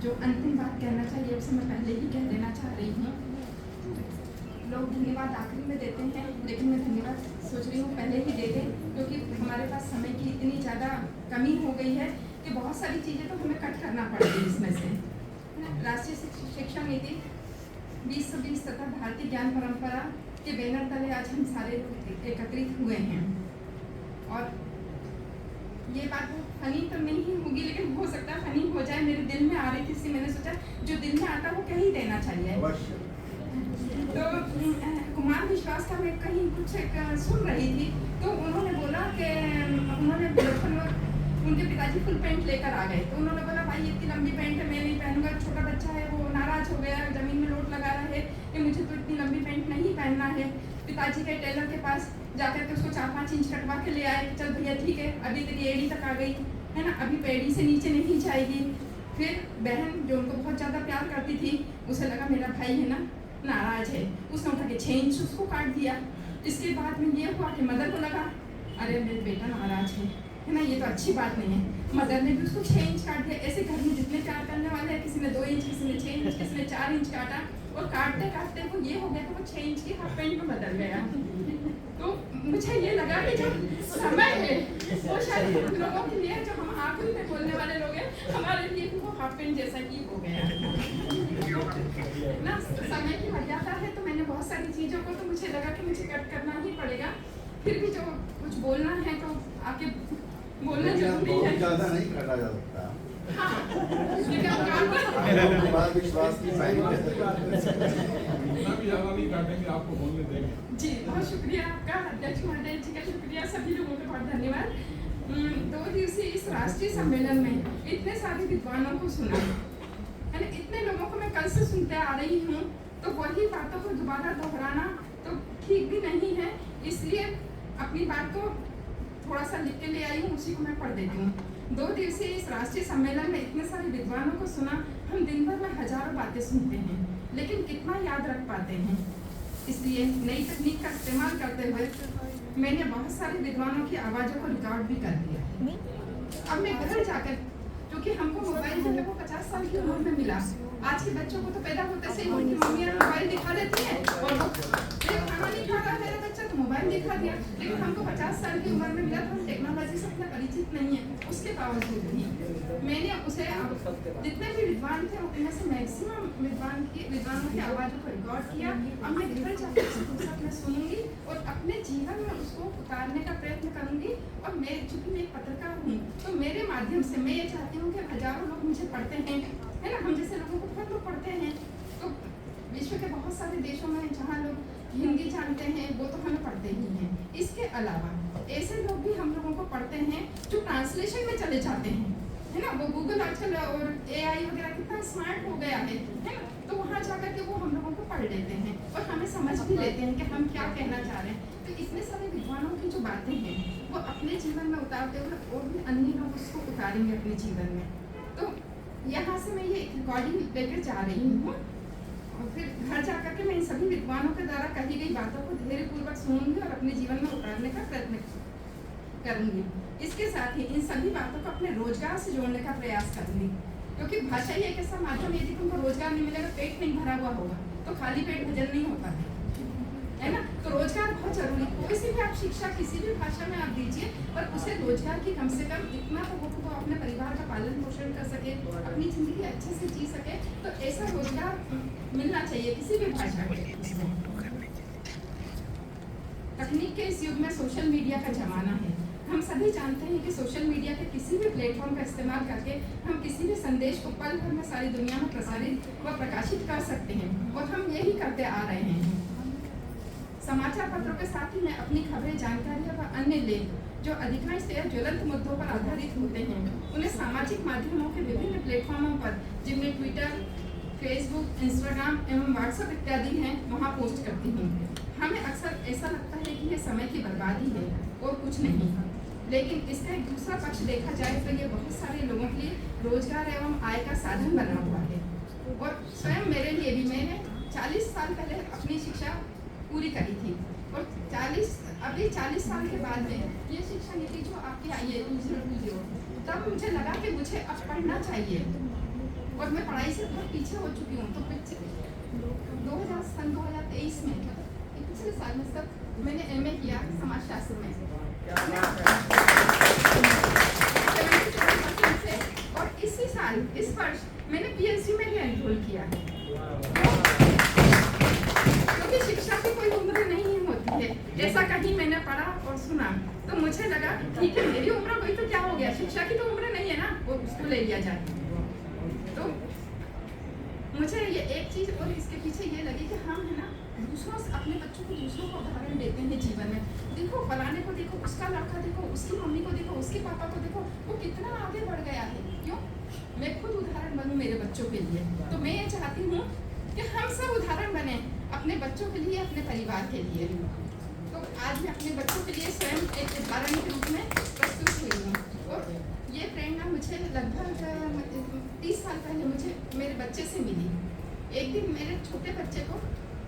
जो अंतिम बात कहना चाहिए उसे मैं पहले ही कह देना चाह रही हूँ। लोग धन्यवाद आखिरी में देते हैं, लेकिन मैं धन्यवाद सोच रही हूँ पहले ही दे दें, क्योंकि हमारे पास समय की इतनी ज़्यादा कमी हो गई है कि बहुत सारी चीज़ें तो हमें कट करना पड़ती है इसमें से। राष्ट्रीय शिक्षा नीति 2020 तथा भारतीय ज्ञान परंपरा के बैनर तले आज हम सारे लोग एकत्रित हुए हैं। और ये बात फनी तो नहीं होगी, लेकिन हो सकता है फनी हो जाए। मेरे दिल में आ रही थी, इसलिए मैंने सोचा जो दिल में आता है वो कहीं देना चाहिए। तो कुमार विश्वास का मैं कहीं कुछ सुन रही थी, तो उन्होंने बोला कि उनके पिताजी फुल पैंट लेकर आ गए, तो उन्होंने बोला भाई इतनी लंबी पैंट है मैं नहीं पहनूंगा। छोटा बच्चा है वो नाराज हो गया, जमीन में लोट लगा रहा है कि मुझे तो इतनी लंबी पैंट नहीं पहनना है। पिताजी के टेलर के पास जाकर के उसको 4-5 इंच कटवा के ले आए। चल भैया ठीक है, अभी तेरी एड़ी तक आ गई है ना, अभी पेड़ी से नीचे नहीं जाएगी। फिर बहन जो उनको बहुत ज़्यादा प्यार करती थी, उसे लगा मेरा भाई है ना नाराज है, उसने उठा के 6 इंच उसको काट दिया। इसके बाद में ये हुआ कि मदर को लगा अरे मेरा बेटा नाराज है ना, ये तो अच्छी बात नहीं है। मदर ने भी उसको 6 इंच काट दिया। ऐसे घर में जितने प्यार करने वाले हैं, किसी ने 2 इंच, किसी ने 6 इंच, किसी ने 4 इंच काटा, और काटते काटते वो ये हो गया कि वो 6 इंच की हाफ पैंट में बदल गया। तो मुझे ये लगा कि जो समय है वो शायद हम लोगों के लिए, जो हम आखिरी में बोलने वाले लोग हैं, हमारे लिए भी वो हाफ पैंट जैसा ही हो गया ना। समय की मर्यादा है, तो मैंने बहुत सारी चीज़ों को तो मुझे लगा कि मुझे कट करना ही पड़ेगा। फिर भी जो कुछ बोलना है तो आके बोलना जरूरी है। ज़्यादा नहीं काटा जा सकता। हाँ, विश्वास की आपको बोलने देंगे। जी बहुत शुक्रिया आपका, अध्यक्ष महोदय जी का शुक्रिया, सभी लोगों का बहुत धन्यवाद। 2 दिवसीय इस राष्ट्रीय सम्मेलन में इतने सारे विद्वानों को सुना है ना, इतने लोगों को मैं कल से सुनते आ रही हूँ, तो वही बातों को दोबारा दोहराना तो ठीक भी नहीं है। इसलिए अपनी बात को थोड़ा सा लिख के ले आई हूँ, उसी को मैं पढ़ देती हूँ। 2 दिवसीय इस राष्ट्रीय सम्मेलन में इतने सारे विद्वानों को सुना। हम दिन भर में हजारों बातें सुनते हैं, लेकिन कितना याद रख पाते हैं। इसलिए नई तकनीक का इस्तेमाल करते हुए मैंने बहुत सारे विद्वानों की आवाज़ों को रिकॉर्ड भी कर दिया। अब मैं घर जाकर, क्योंकि हमको मोबाइल जो है वो 50 साल की उम्र में मिला। आज के बच्चों को तो पैदा होते से ही उनकी मम्मियाँ मोबाइल दिखा देती हैं, और वो खाना नहीं खा रहा मेरा बच्चा तो मोबाइल दिखा दिया। लेकिन हमको 50 साल की उम्र में मिला, तो हम टेक्नोलॉजी से इतना परिचित नहीं है। उसके बावजूद भी मैंने उसे जितने भी विद्वान थे उनमें से मैक्सिमम विद्वानों की आवाज़ों को रिकॉर्ड किया। अब मैं घर जाकर उसको मैं सुनूंगी और अपने जीवन में उसको उतारने का प्रयत्न करूंगी। और मैं चूँकि मैं एक पत्रकार हूँ, तो मेरे माध्यम से मैं ये चाहती हूँ कि हजारों लोग मुझे पढ़ते हैं, है ना, हम जैसे लोगों को बहुत लोग पढ़ते हैं। तो विश्व के बहुत सारे देशों में जहाँ लोग हिंदी जानते हैं वो तो हमें पढ़ते ही हैं। इसके अलावा ऐसे लोग भी हम लोगों को पढ़ते हैं जो ट्रांसलेशन में चले जाते हैं, है ना। वो गूगल आजकल और AI वगैरह कितना स्मार्ट हो गया है ना, तो वहाँ जाकर के वो हम लोगों को पढ़ लेते हैं और हमें समझ भी लेते हैं कि हम क्या कहना चाह रहे हैं। तो इतने सारे विद्वानों की जो बातें हैं वो अपने जीवन में उतारते हुए और भी अन्य लोग उसको उतारेंगे अपने जीवन में। तो यहाँ से मैं ये रिकॉर्डिंग लेकर जा रही हूँ, और फिर घर जाकर के मैं इन सभी विद्वानों के द्वारा कही गई बातों को धैर्यपूर्वक सुनूंगी और अपने जीवन में उतारने का प्रयत्न करूंगी। इसके साथ ही इन सभी बातों को अपने रोजगार से जोड़ने का प्रयास करूंगी, क्योंकि भाषा ही एक ऐसा माध्यम, यदि तुमको रोजगार नहीं मिलेगा, पेट नहीं भरा हुआ होगा, तो खाली पेट भोजन नहीं होता है ना। तो रोजगार बहुत जरूरी। कोई सी भी आप शिक्षा किसी भी भाषा में आप दीजिए, पर उसे रोजगार की कम से कम इतना तो हो तो अपने परिवार का पालन पोषण कर सके, अपनी जिंदगी अच्छे से जी सके। तो ऐसा रोजगार मिलना चाहिए किसी भी भाषा में। तकनीक के इस युग में सोशल मीडिया का जमाना है। हम सभी जानते हैं कि सोशल मीडिया के किसी भी प्लेटफॉर्म का इस्तेमाल करके हम किसी भी संदेश को पल भर में सारी दुनिया में प्रसारित व प्रकाशित कर सकते हैं, और हम यही करते आ रहे हैं। समाचार पत्रों के साथ ही मैं अपनी खबरें, जानकारियाँ व अन्य लेख जो अधिकांशतः ज्वलंत मुद्दों पर आधारित होते हैं, उन्हें सामाजिक माध्यमों के विभिन्न प्लेटफॉर्मों पर, जिनमें ट्विटर, फेसबुक, इंस्टाग्राम एवं व्हाट्सएप इत्यादि हैं, वहाँ पोस्ट करती हूँ। हमें अक्सर ऐसा लगता है कि ये समय की बर्बादी है और कुछ नहीं, लेकिन इसका एक दूसरा पक्ष देखा जाए तो ये बहुत सारे लोगों के लिए रोजगार एवं आय का साधन बना हुआ है। और स्वयं मेरे लिए भी, मैंने 40 साल पहले अपनी शिक्षा पूरी करी थी, और 40 साल के बाद में ये शिक्षा नीति जो आपकी आई है 2020, तब मुझे लगा कि मुझे अब पढ़ना चाहिए और मैं पढ़ाई से बहुत पीछे हो चुकी हूँ। तो सन 2023 में पिछले साल में सब मैंने MA किया समाजशास्त्र में और इसी साल इस वर्ष मैंने PhD में भी एनरोल किया है। क्योंकि शिक्षा की कोई उम्र नहीं होती है, ऐसा कहीं मैंने पढ़ा और सुना, तो मुझे लगा ठीक है मेरी उम्र कोई तो क्या हो गया, शिक्षा की तो उम्र नहीं है ना, वो उसको ले लिया जाए। तो मुझे ये एक चीज और इसके पीछे ये लगी कि हम है ना दूसरों से अपने बच्चों को दूसरों को उदाहरण देते हैं जीवन में। देखो फलाने को देखो, उसका लड़का देखो, उसकी मम्मी को देखो, उसके पापा को देखो, वो कितना आगे बढ़ गया है। क्यों? मैं खुद उदाहरण बनूं मेरे बच्चों के लिए। तो मैं ये चाहती हूँ कि हम सब उदाहरण बने अपने बच्चों के लिए, अपने परिवार के लिए। तो आज मैं अपने बच्चों के लिए स्वयं एक उदाहरण के रूप में प्रस्तुत हुई हूँ। और ये प्रेरणा मुझे लगभग 30 साल पहले मुझे मेरे बच्चे से मिली। एक दिन मेरे छोटे बच्चे को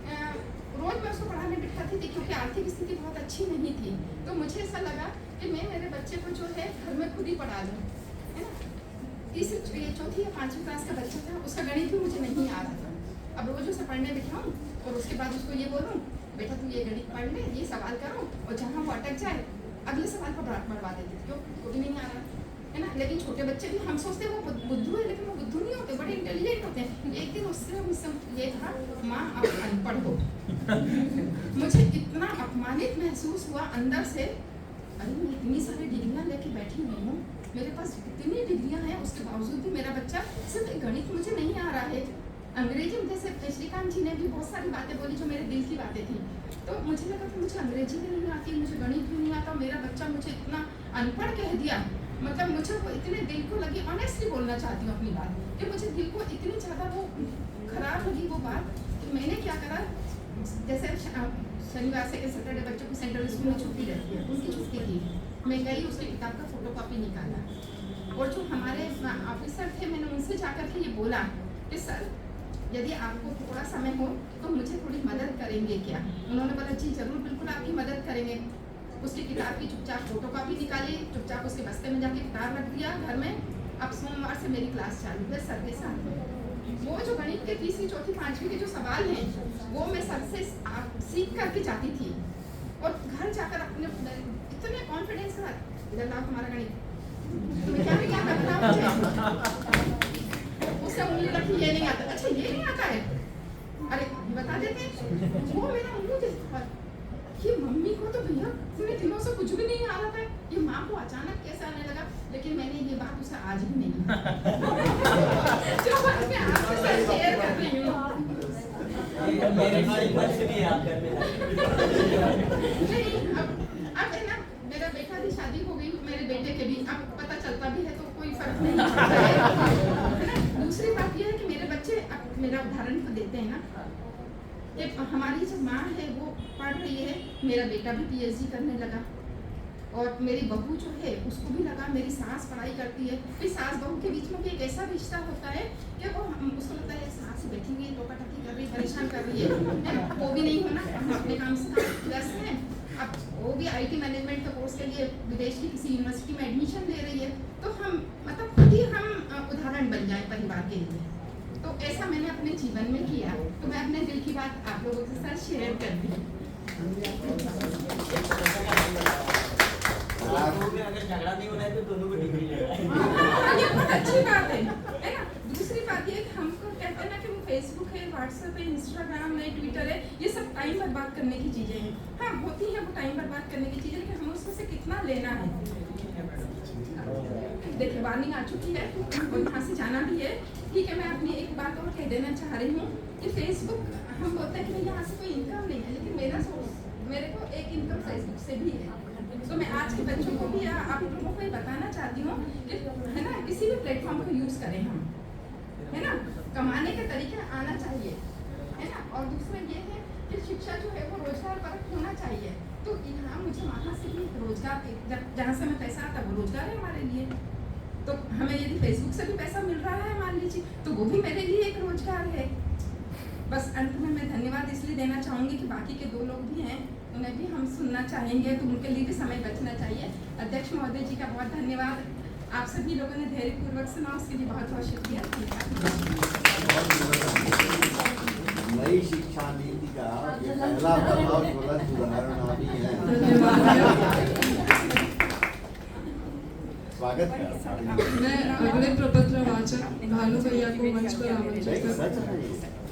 रोज मैं उसको पढ़ाने बिठाती थी क्योंकि आर्थिक स्थिति बहुत अच्छी नहीं थी। तो मुझे ऐसा लगा कि मैं मेरे बच्चे को जो है घर में खुद ही पढ़ा लूँ, है ना। तीसरी चौथी या 5वीं क्लास का बच्चा था, उसका गणित भी मुझे नहीं आ रहा था। अब रोज उसे पढ़ने बिठाऊँ और उसके बाद उसको ये बोलूँ बेटा तू ये गणित पढ़ ले, ये सवाल करो, और जहाँ वो अटक जाए अगले सवाल पर बढ़वा देते थे, क्यों वो भी नहीं आ रहा है ना। लेकिन छोटे बच्चे भी हम सोचते हैं वो बुद्धू है, लेकिन वो बुद्धू नहीं होते, बड़े इंटेलिजेंट होते हैं। एक दिन उससे मुझसे ये कहा माँ आप अनपढ़ हो। मुझे इतना अपमानित महसूस हुआ अंदर से, अरे मैं इतनी सारी डिग्रियाँ लेके बैठी हुई हूँ, मेरे पास इतनी डिग्रियाँ हैं, उसके बावजूद भी मेरा बच्चा सिर्फ गणित मुझे नहीं आ रहा है। अंग्रेजी में जैसे श्रीकांत जी ने भी बहुत सारी बातें बोली जो मेरे दिल की बातें थी। तो मुझे लगा कि मुझे अंग्रेजी भी नहीं आती, मुझे गणित भी नहीं आता, मेरा बच्चा मुझे इतना अनपढ़ कह दिया। मतलब मुझे वो इतने दिल को लगी, ऑनेस्टली बोलना चाहती हूँ अपनी बात, कि मुझे दिल को इतनी ज़्यादा वो खराब लगी वो बात कि मैंने क्या करा, जैसे शनिवार से सैटरडे बच्चों को सेंट्रल स्कूल में छुट्टी रहती है, उनकी छुट्टी थी, मैं गई उसकी किताब का फोटोकॉपी निकाला और जो हमारे ऑफिसर थे मैंने उनसे जाकर के ये बोला कि सर यदि आपको थोड़ा समय हो तो मुझे थोड़ी मदद करेंगे क्या। उन्होंने बोला जी जरूर बिल्कुल आपकी मदद करेंगे। उसकी किताब की चुपचाप फोटोकॉपी निकाली, चुपचाप उसके बस्ते में जाके किताब रख दिया घर में। अब सोमवार से मेरी क्लास चालू है सर के साथ। वो जो गणित के तीसरी चौथी पांचवी के जो सवाल हैं वो मैं सर से सीख करके जाती थी और घर जाकर अपने इतने कॉन्फिडेंस के साथ लाओ तुम्हारा गणित तुम्हें क्या करना उससे उंगली रखी, ये नहीं आता, अच्छा ये नहीं आता है, अरे बता देते। वो मेरा मुंह देखा कि मम्मी को तो भैया इतने दिनों से कुछ भी नहीं आ रहा था, ये माँ को अचानक कैसे आने लगा। लेकिन मैंने ये बात उसे आज भी नहीं जो बात मैं आपके साथ शेयर कर रही हूँ अब है ना, मेरा बेटा की शादी हो गई, मेरे बेटे के भी अब पता चलता भी है तो कोई फर्क नहीं पड़ता है। दूसरी बात यह है कि मेरे बच्चे अब मेरा उदाहरण तो देते हैं ना कि हमारी जो माँ है वो पढ़ रही है, मेरा बेटा भी PhD करने लगा और मेरी बहू जो है उसको भी लगा, मेरी सास पढ़ाई करती है। फिर सास बहू के बीच में भी एक ऐसा रिश्ता होता है कि वो उसको लगता है सास बैठी हुई है, टोका टकी कर रही है, परेशान कर रही है, वो भी नहीं होना, हम अपने काम से व्यस्त हैं। अब वो भी IT मैनेजमेंट के कोर्स के लिए विदेश की किसी यूनिवर्सिटी में एडमिशन ले रही है, तो हम मतलब खुद ही हम उदाहरण बन जाए परिवार के लिए। तो ऐसा मैंने अपने जीवन में किया, तो मैं अपने दिल की बात आप लोगों के साथ शेयर करती हूँ। अगर झगड़ा नहीं होना है तो दोनों को डिग्री ये बहुत अच्छी बात है ना। दूसरी बात ये कि हमको कहते हैं ना कि वो फेसबुक है, व्हाट्सएप है, इंस्टाग्राम है, ट्विटर है, ये सब टाइम बर्बाद करने की चीजें हैं। हाँ होती है वो टाइम बर्बाद करने की चीजें, लेकिन हमें उसमें से कितना लेना है। देखिए वार्निंग आ चुकी है और यहाँ से जाना भी है, ठीक है। मैं अपनी एक बात और कह देना चाह रही हूँ कि फेसबुक हम बोलते हैं कि यहाँ से कोई इनकम नहीं है, लेकिन मेरे को एक इनकम फेसबुक से भी है। तो मैं आज के बच्चों को भी आप लोगों को ये बताना चाहती हूँ कि है ना किसी भी प्लेटफॉर्म को यूज़ करें हम, है ना, कमाने के तरीके आना चाहिए, है ना। और दूसरा ये है कि शिक्षा जो है वो रोजगार परक होना चाहिए। तो यहाँ मुझे वहाँ से भी रोजगार, जहाँ से हमें पैसा आता है वो रोजगार है हमारे लिए। तो हमें यदि फेसबुक से भी पैसा मिल रहा है मान लीजिए, तो वो भी मेरे लिए एक रोजगार है। बस अंत में मैं धन्यवाद इसलिए देना चाहूँगी कि बाकी के 2 लोग भी हैं, उन्हें भी हम सुनना चाहेंगे, तो उनके लिए भी समय बचना चाहिए। अध्यक्ष महोदय जी का बहुत धन्यवाद, आप सभी लोगों ने धैर्यपूर्वक सुना, उसके लिए बहुत बहुत शुक्रिया। नीति का ये पहला बहुत बुलंद उदाहरण आप ही हैं। स्वागत है आपका। मैं अगले प्रपत्र वाचक भानु भैया को मंच पर आमंत्रित नहीं, करती सच हूँ। है।